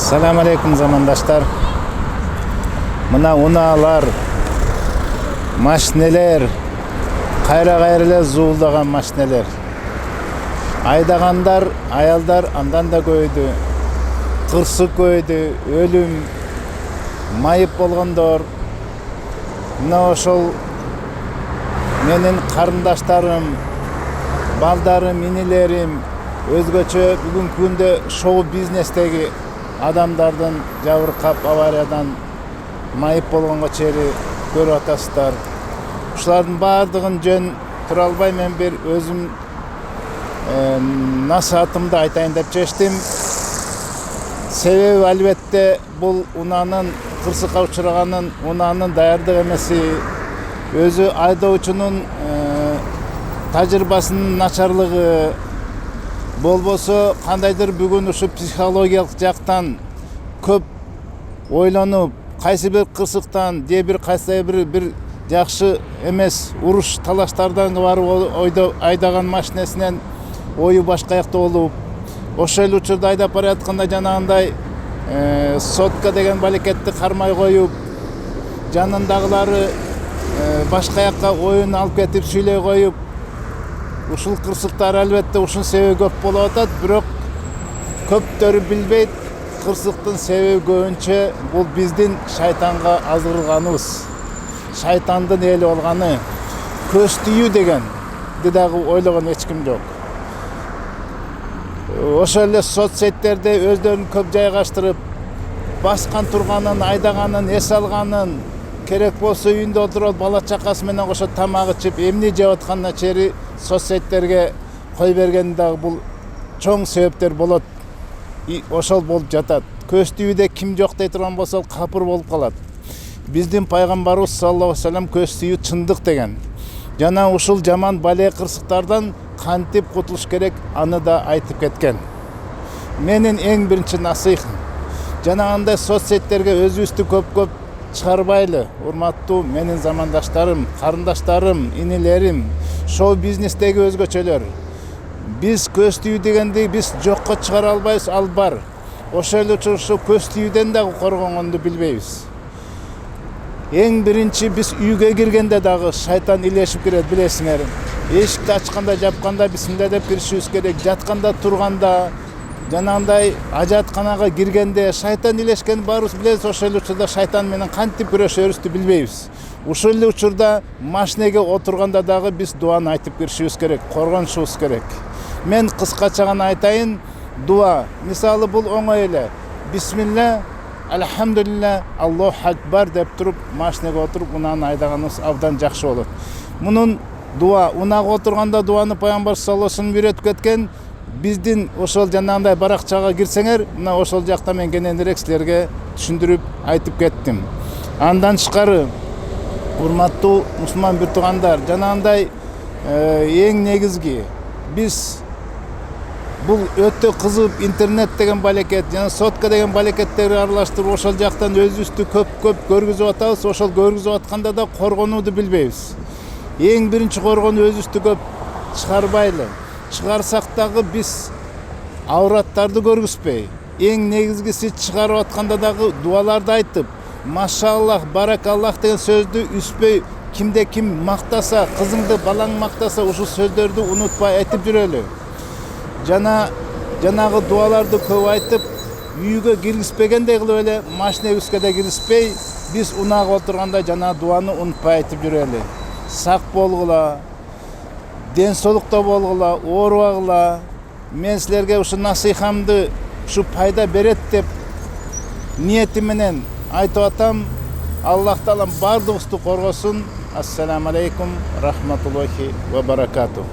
Assalamu alaikum zamandaşlar. Mına unalar, maşineler, kayra zuuldagan maşineler. Айдагандар, аялдар андан да көйдү. Кырсык көйдү, өлүм, майып болгондор. Мына ошол менин карындаштарым, балдарым, инилерим, өзгөчө бүгүнкү күндө шоу бизнестеги адамдардын жабыркап авариядан майып болгонго чейин көрүп атасыздар. Ушулардын баардыгын жөн тура албай мен бир өзүм насаатымды айтайын деп чечтим. Себеби албетте бул унаанын кырсыкка учураганын, унаанын даярдык эмеси, өзү айдоочунун тажрыйбасынын начарлыгы, болбосо кандайдыр бүгүн ушу психологиялык жактан көп ойлонуп, кайсы бир кырсыктан же кайсы бир жакшы эмес уруш талаштардан барып айдаган машинесинен ою башка жакта болуп, ошол эле учурда айдап бара жатканда жанагындай сотка деген балекетти кармай коюп, жанындагылары башка жакка оюн алып кетип сүйлөй коюп, ушул кырсыктар албетте ушун себеби көп болуп атат, бирок көптөрү билбейт. Кырсыктын себеби көбүнчө бул биздин шайтанга азгырылганыбыз, шайтандын эли болгону, көз тийүү дегенди дагы ойлогон эч ким жок. Ошол эле соцсеттерде өздөрүн көп жайгаштырып, баскан турганын, айдаганын, эс алганын, керек болсо үйүндө отуруп бала чакасы менен кошо тамак ичип, эмне жеп атканына чейин соцсеттерге кой бергени дагы бул чоң себептер болот. Ошол болуп жатат. Көз тийүүдө ким жок дей турган болсо капыр болуп калат. Биздин пайгамбарыбыз саллаллаху алейхи вассалам көз тийүү чындык деген. Жана ушул жаман бале кырсыктардан кантип кутулуш керек, аны да айтып кеткен. Менин эң биринчи насыйхым, жанагындай соцсеттерге өзүбүздү көп чыгарбайлы. Урматтуу менин замандаштарым, карындаштарым, инилерим, шоу бизнестеги өзгөчөлөр. Биз көз тийүү дегенди биз жокко чыгара албайбыз, ал бар. Ошол эле учурда көз тийүүдөн дагы коргонгонду билбейбиз. Эң биринчи биз үйгө киргенде дагы шайтан илешип кирет, билесиңер. Эшикти ачканда, жапканда бисмилла деп киришибиз керек. Жатканда, турганда, жанагындай ажатканага киргенде шайтан илешкенин баарыбыз билебиз. Ошол эле учурда шайтан менен кантип күрөшөрүздү билбейбиз. Ушул эле учурда машинеге отурганда дагы биз дуаны айтып киришибиз керек, коргонушубуз керек. Мен кыскача гана айтайын, дуа. Мисалы бул оңой эле. Бисмилла, Алхамдулилла, Аллаху акбар деп туруп, машинеге отуруп, унааны айдаганыбыз абдан жакшы болот. Мунун дуа, унага отурганда дуаны пайгамбар саллаллаху алейхи вассалам үйрөтүп кеткен. Биздин ошол жанагындай баракчага кирсеңер, мына ошол жакта мен кененирээк силерге түшүндүрүп айтып кеттим. Андан тышкары, урматтуу мусулман бир туугандар, жанагындай эң негизги биз бул өтө кызык интернет деген балекет, жана сотка деген балекеттерди аралаштырып, ошол жактан өзүбүздү көп көргүзүп атабыз. Ошол көргүзүп атканда да коргонууду билбейбиз. Эң биринчи коргонуу өзүбүздү көп чыгарбайлы. Чыгарсак дагы биз авраттарды көргүзбөй. Эң негизгиси чыгарып атканда дагы дуаларды айтып, машаллах, баракаллах деген сөздү үспөй, кимде ким мактаса, кызыңды, балаң мактаса, ушул сөздөрдү унутпай айтып жүрөлү. Жанагы дуаларды көп айтып, үйгө киргизбегендей кылып эле машинебизге да киргизбей, биз унага отурганда жана дуаны унутпай айтып жүрөлү. Сак болгула, ден соолукта болгула, оорубагыла. Мен силерге ушу насыйхамды ушу пайда берет деп ниетим менен айтып атам. Аллах таалам бардыгыбызды коргосун. Ассаламу алейкум рахматуллахи ва баракатух.